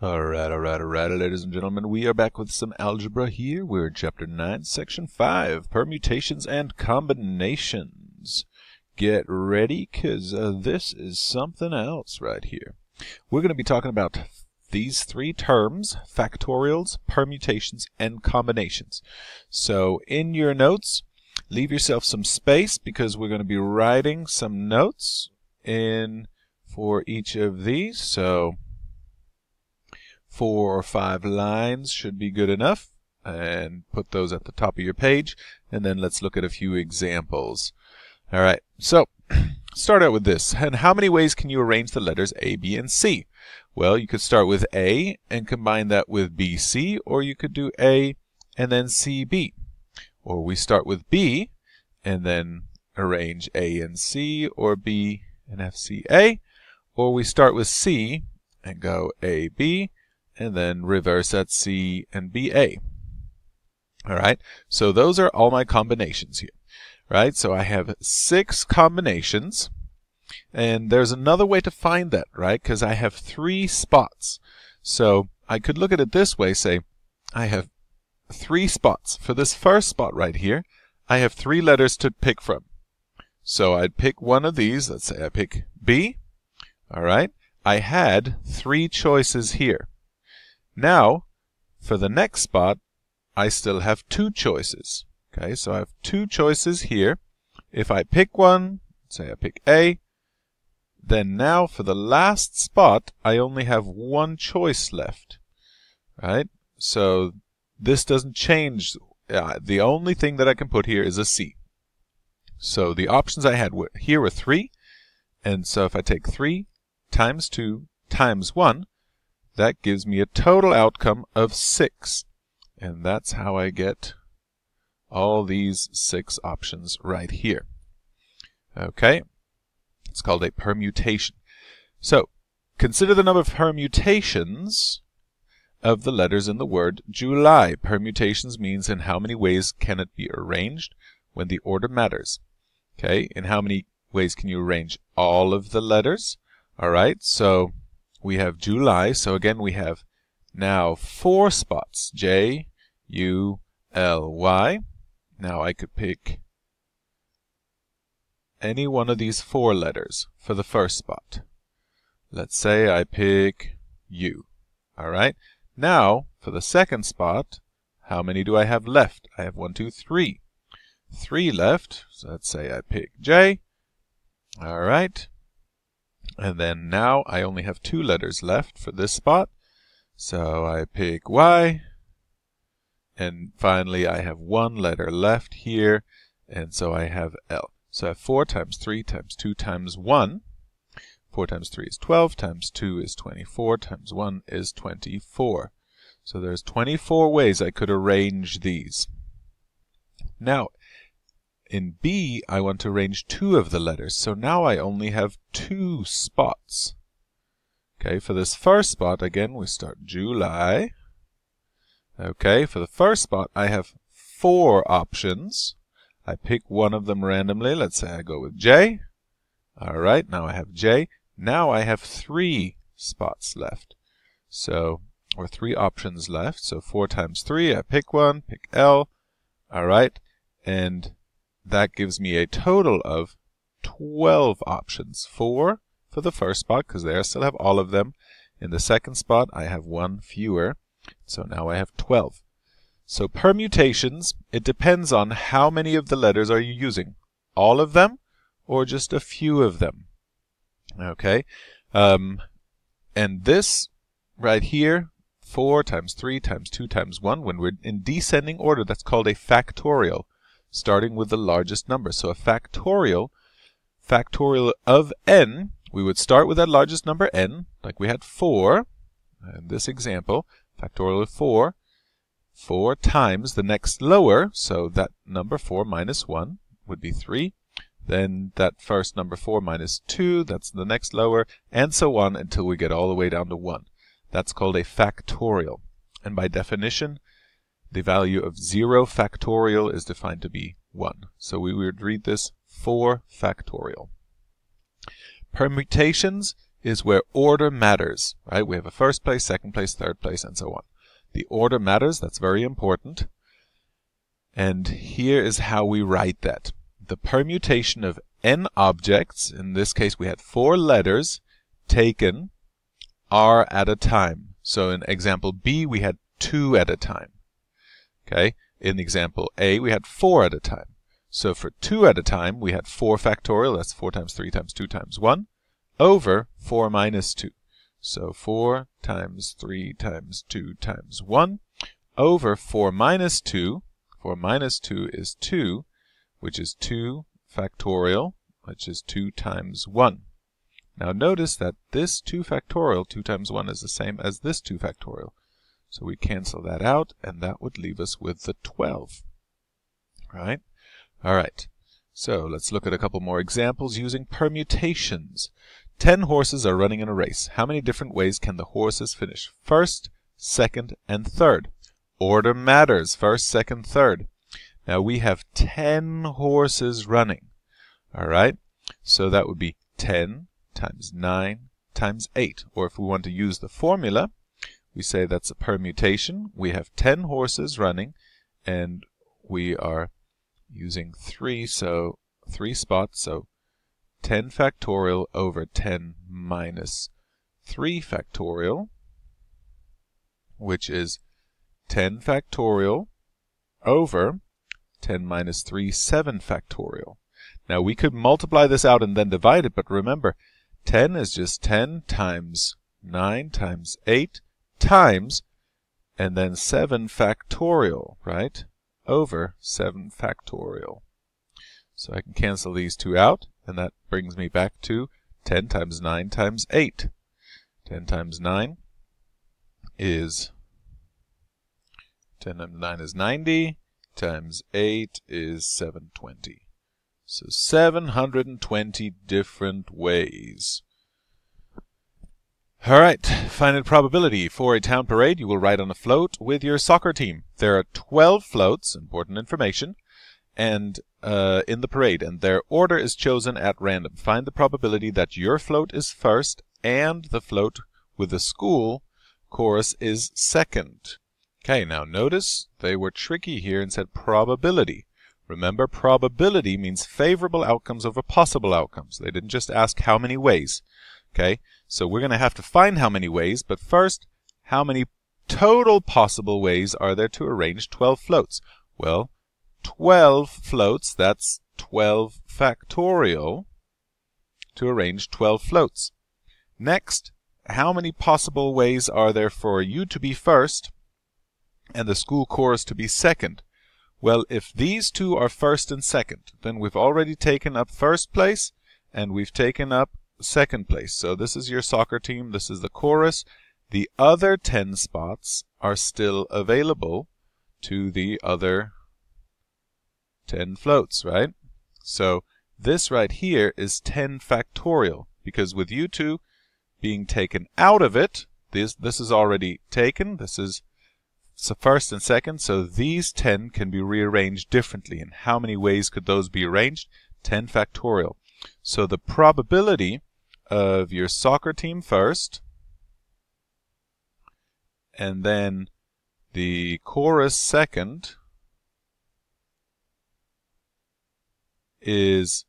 Alright, ladies and gentlemen, we are back with some algebra here. We're in Chapter 9, Section 5, Permutations and Combinations. Get ready, because this is something else right here. We're going to be talking about these three terms: factorials, permutations, and combinations. So in your notes, leave yourself some space, because we're going to be writing some notes in for each of these. So 4 or 5 lines should be good enough, and put those at the top of your page, and then let's look at a few examples. All right, so start out with this. And how many ways can you arrange the letters A, B, and C? Well, you could start with A and combine that with BC, or you could do A and then CB. Or we start with B and then arrange A and C, or B and FCA. Or we start with C and go A, B, and then reverse at C and BA. All right, so those are all my combinations here. Right, so I have 6 combinations, and there's another way to find that, right? Because I have 3 spots. So I could look at it this way, say I have 3 spots. For this first spot right here, I have 3 letters to pick from. So I'd pick one of these. Let's say I pick B. All right, I had 3 choices here. Now, for the next spot, I still have 2 choices. Okay, so I have 2 choices here. If I pick one, say I pick A, then now for the last spot, I only have 1 choice left. Right? So this doesn't change. The only thing that I can put here is a C. So the options I had here were 3. And so if I take 3 times 2 times 1, that gives me a total outcome of 6. And that's how I get all these 6 options right here. Okay, it's called a permutation. So consider the number of permutations of the letters in the word July. Permutations means in how many ways can it be arranged when the order matters. Okay, in how many ways can you arrange all of the letters? All right, so we have July. So again, we have now 4 spots: J, U, L, Y. Now I could pick any one of these 4 letters for the first spot. Let's say I pick U. All right. Now for the second spot, how many do I have left? I have 1, 2, 3. 3 left. So let's say I pick J. All right. And then now I only have 2 letters left for this spot. So I pick Y. And finally, I have 1 letter left here, and so I have L. So I have 4 times 3 times 2 times 1. 4 times 3 is 12, times 2 is 24, times 1 is 24. So there's 24 ways I could arrange these. Now, in B, I want to arrange 2 of the letters, so now I only have 2 spots. Okay, for this first spot, again, we start July. Okay, for the first spot, I have 4 options. I pick one of them randomly. Let's say I go with J. All right, now I have J. Now I have 3 spots left. So, or 3 options left. So 4 times 3, I pick one, pick L. All right, and that gives me a total of 12 options. 4 for the first spot, because there I still have all of them. In the second spot, I have 1 fewer. So now I have 12. So permutations, it depends on how many of the letters are you using. All of them or just a few of them. Okay. And this right here, 4 times 3 times 2 times 1, when we're in descending order, that's called a factorial, starting with the largest number. So a factorial of n, we would start with that largest number n, like we had 4 in this example. Factorial of 4. 4 times the next lower, so that number 4 minus 1 would be 3. Then that first number 4 minus 2, that's the next lower, and so on until we get all the way down to 1. That's called a factorial. And by definition, the value of 0 factorial is defined to be 1. So we would read this 4 factorial. Permutations is where order matters, right? We have a first place, second place, third place, and so on. The order matters. That's very important. And here is how we write that. The permutation of n objects, in this case we had 4 letters, taken are at a time. So in example B, we had 2 at a time. Okay? In example A, we had 4 at a time. So for 2 at a time, we had 4 factorial, that's 4 times 3 times 2 times 1, over 4 minus 2. So 4 times 3 times 2 times 1, over 4 minus 2. 4 minus 2 is 2, which is 2 factorial, which is 2 times 1. Now notice that this 2 factorial, 2 times 1, is the same as this 2 factorial. So we cancel that out, and that would leave us with the 12. Right? All right. So let's look at a couple more examples using permutations. 10 horses are running in a race. How many different ways can the horses finish? First, second, and third. Order matters. First, second, third. Now we have 10 horses running. All right? So that would be 10 times 9 times 8. Or if we want to use the formula, we say that's a permutation. We have 10 horses running, and we are using 3, so 3 spots. So 10 factorial over 10 minus 3 factorial, which is 10 factorial over 10 minus 3, 7 factorial. Now we could multiply this out and then divide it, but remember, 10 is just 10 times 9 times 8 times, and then 7 factorial, right? Over 7 factorial. So I can cancel these two out, and that brings me back to 10 times 9 times 8. 10 times 9 is 10 times 9 is 90, times 8 is 720. So 720 different ways. All right, find a probability. For a town parade, you will ride on a float with your soccer team. There are 12 floats, important information, and in the parade, and their order is chosen at random. Find the probability that your float is first and the float with the school chorus is second. Okay, now notice they were tricky here and said probability. Remember, probability means favorable outcomes over possible outcomes. They didn't just ask how many ways. Okay, so we're going to have to find how many ways, but first, how many total possible ways are there to arrange 12 floats? Well, 12 floats, that's 12 factorial to arrange 12 floats. Next, how many possible ways are there for you to be first and the school chorus to be second? Well, if these two are first and second, then we've already taken up first place and we've taken up second place. So this is your soccer team, this is the chorus. The other 10 spots are still available to the other 10 floats, right? So this right here is 10 factorial, because with you two being taken out of it, this is already taken, this is first and second, so these 10 can be rearranged differently. And how many ways could those be arranged? 10 factorial. So the probability of your soccer team first, and then the chorus second, is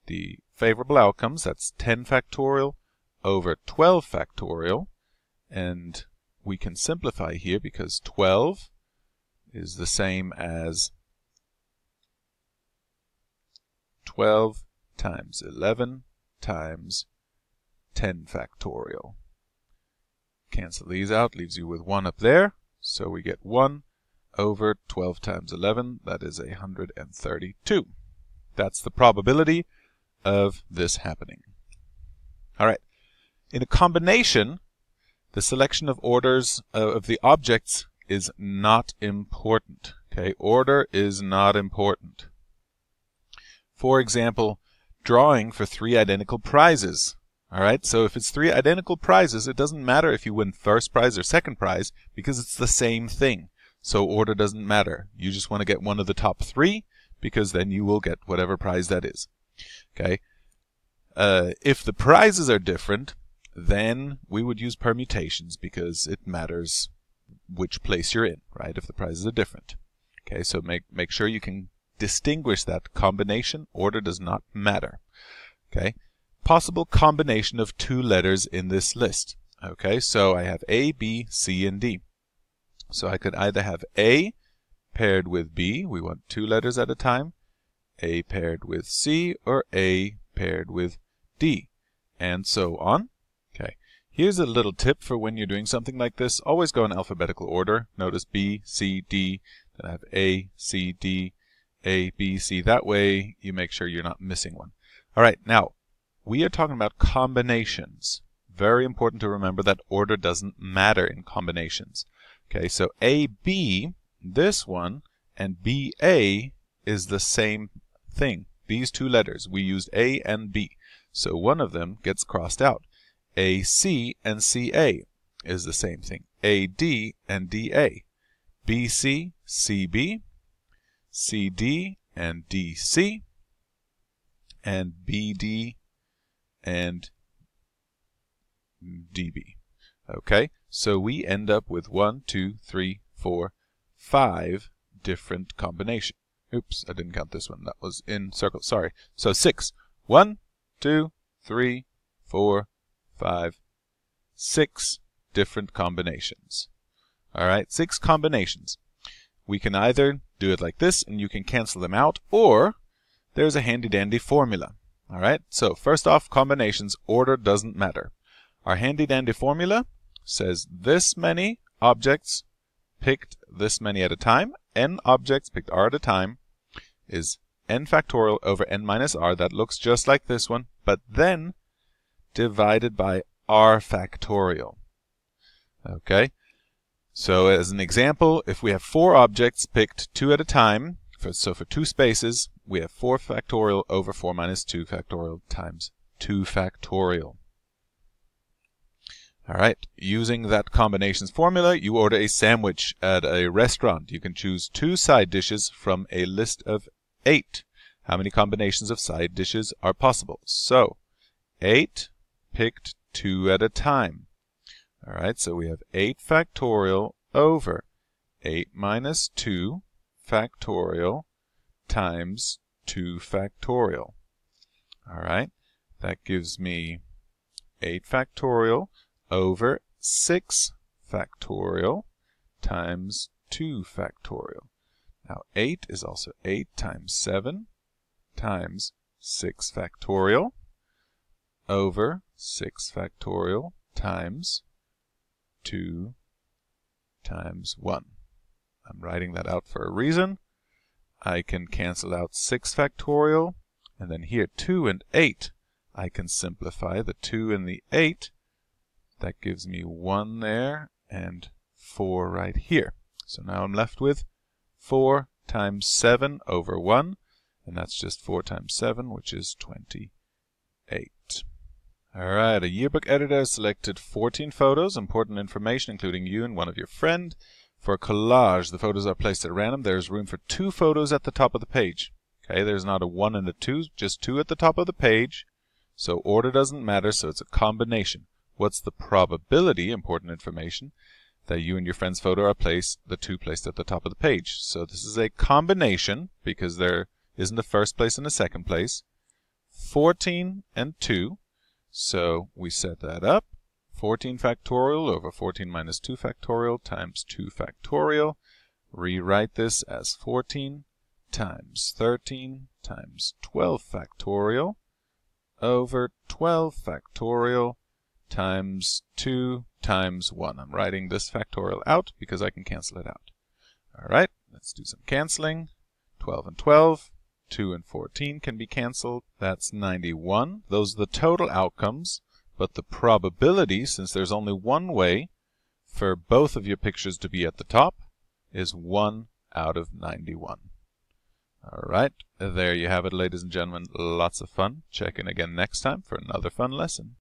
the favorable outcomes. That's 10 factorial over 12 factorial. And we can simplify here because 12 is the same as 12 times 11 times 10 factorial. Cancel these out, leaves you with 1 up there. So we get 1 over 12 times 11, that is 132. That's the probability of this happening. All right. In a combination, the selection of orders of the objects is not important. Okay, order is not important. For example, drawing for 3 identical prizes. All right, so if it's 3 identical prizes, it doesn't matter if you win first prize or second prize because it's the same thing. So order doesn't matter. You just want to get one of the top 3 because then you will get whatever prize that is. Okay. If the prizes are different, then we would use permutations because it matters which place you're in, right? If the prizes are different. Okay, so make sure you can distinguish that combination. Order does not matter. Okay, possible combination of two letters in this list. Okay, so I have A, B, C, and D. So I could either have A paired with B, we want two letters at a time, A paired with C, or A paired with D, and so on. Okay, here's a little tip for when you're doing something like this. Always go in alphabetical order. Notice B, C, D, then I have A, C, D, A, B, C. That way you make sure you're not missing one. All right, now we are talking about combinations. Very important to remember that order doesn't matter in combinations. Okay, so AB, this one, and BA is the same thing. These two letters, we used A and B. So one of them gets crossed out. AC and CA is the same thing. AD and DA. BC, CB, CD and DC, and BD and DB. Okay, so we end up with 1, 2, 3, 4, 5 different combinations. Oops, I didn't count this one. That was in circles. Sorry. So 6. 1, 2, 3, 4, 5, 6 different combinations. All right, 6 combinations. We can either do it like this and you can cancel them out, or there's a handy dandy formula. All right, so first off, combinations, order doesn't matter. Our handy dandy formula says this many objects picked this many at a time, n objects picked r at a time, is n factorial over n minus r. That looks just like this one, but then divided by r factorial. Okay, so as an example, if we have 4 objects picked 2 at a time, so for 2 spaces, we have 4 factorial over 4 minus 2 factorial times 2 factorial. All right, using that combinations formula, you order a sandwich at a restaurant. You can choose 2 side dishes from a list of 8. How many combinations of side dishes are possible? So, 8 picked 2 at a time. All right, so we have 8 factorial over 8 minus 2 factorial times 2 factorial. All right, that gives me 8 factorial over 6 factorial times 2 factorial. Now 8 is also 8 times 7 times 6 factorial over 6 factorial times 2 times 1. I'm writing that out for a reason. I can cancel out 6 factorial, and then here 2 and 8. I can simplify the 2 and the 8. That gives me 1 there and 4 right here. So now I'm left with 4 times 7 over 1, and that's just 4 times 7, which is 28. All right, a yearbook editor has selected 14 photos, important information including you and one of your friends. For a collage, the photos are placed at random. There's room for 2 photos at the top of the page. Okay, there's not a 1 and a 2, just 2 at the top of the page. So order doesn't matter, so it's a combination. What's the probability, important information, that you and your friend's photo are the 2 placed at the top of the page? So this is a combination because there isn't a first place and a second place. 14 and 2. So we set that up. 14 factorial over 14 minus 2 factorial times 2 factorial. Rewrite this as 14 times 13 times 12 factorial over 12 factorial times 2 times 1. I'm writing this factorial out because I can cancel it out. All right, let's do some canceling. 12 and 12. 2 and 14 can be canceled. That's 91. Those are the total outcomes, but the probability, since there's only one way for both of your pictures to be at the top, is 1 out of 91. All right, there you have it, ladies and gentlemen. Lots of fun. Check in again next time for another fun lesson.